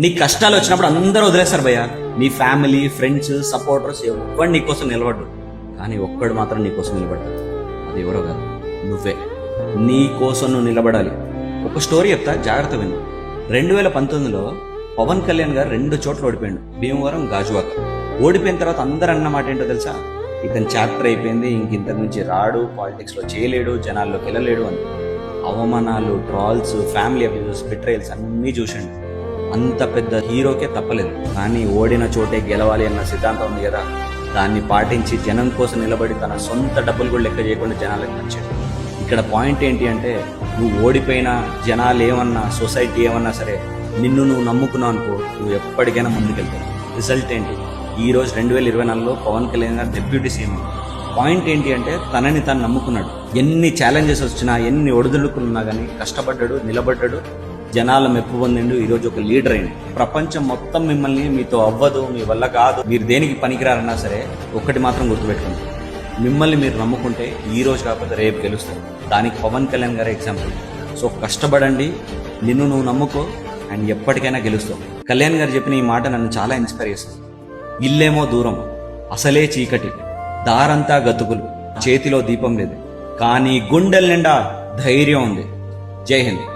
నీ కష్టాలు వచ్చినప్పుడు అందరూ వదిలేస్తారు భయ్య. నీ ఫ్యామిలీ, ఫ్రెండ్స్, సపోర్టర్స్ ఎవరు నీ కోసం నిలబడ్డు, కానీ ఒక్కడు మాత్రం నీ కోసం నిలబడతాడు. అది ఎవరో కాదు, నువ్వే. నీ కోసం నువ్వు నిలబడాలి. ఒక స్టోరీ చెప్తా, జాగ్రత్త విను. 2019లో పవన్ కళ్యాణ్ గారు 2 చోట్ల ఓడిపోయాడు, భీమవరం, గాజువాక. ఓడిపోయిన తర్వాత అందరూ అన్న మాట ఏంటో తెలుసా? ఇతను చాప్టర్ అయిపోయింది, ఇంతకు నుంచి రాడు, పాలిటిక్స్లో చేయలేడు, జనాల్లోకి వెళ్ళలేడు అని. అవమానాలు, ట్రాల్స్, ఫ్యామిలీ అబ్యూస్, బిట్రేయల్స్ అన్నీ చూసాడు. అంత పెద్ద హీరోకే తప్పలేదు. కానీ ఓడిన చోటే గెలవాలి అన్న సిద్ధాంతం ఉంది కదా, దాన్ని పాటించి జనం కోసం నిలబడి తన సొంత డబ్బులు కూడా లెక్క చేయకుండా జనాలకు నచ్చాడు. ఇక్కడ పాయింట్ ఏంటి అంటే, నువ్వు ఓడిపోయినా, జనాలు ఏమన్నా, సొసైటీ ఏమన్నా సరే, నిన్ను నువ్వు నమ్ముకున్నావు అనుకో, నువ్వు ఎప్పటికైనా ముందుకెళ్తావు. రిజల్ట్ ఏంటి? ఈరోజు 2024లో పవన్ కళ్యాణ్ గారు డిప్యూటీ సీఎం. పాయింట్ ఏంటి అంటే, తనని తను నమ్ముకున్నాడు. ఎన్ని ఛాలెంజెస్ వచ్చినా, ఎన్ని ఒడిదుడుకులున్నా కానీ కష్టపడ్డాడు, నిలబడ్డాడు, జనాల మెప్పు పొందిండు. ఈరోజు ఒక లీడర్ అయింది. ప్రపంచం మొత్తం మిమ్మల్ని మీతో అవ్వదు, మీ వల్ల కాదు, మీరు దేనికి పనికిరారన్నా సరే, ఒక్కటి మాత్రం గుర్తుపెట్టుకోండి, మిమ్మల్ని మీరు నమ్ముకుంటే ఈ రోజు కాకపోతే రేపు గెలుస్తారు. దానికి పవన్ కళ్యాణ్ గారే ఎగ్జాంపుల్. సో కష్టపడండి, నిన్ను నువ్వు నమ్ముకో, అండ్ ఎప్పటికైనా గెలుస్తావు. కళ్యాణ్ గారు చెప్పిన ఈ మాట నన్ను చాలా ఇన్స్పైర్ చేస్తుంది. ఇల్లేమో దూరం, అసలే చీకటి, దారంతా గతుకులు, చేతిలో దీపం లేదు, కానీ గుండెల నిండా ధైర్యం ఉంది. జై హింద్.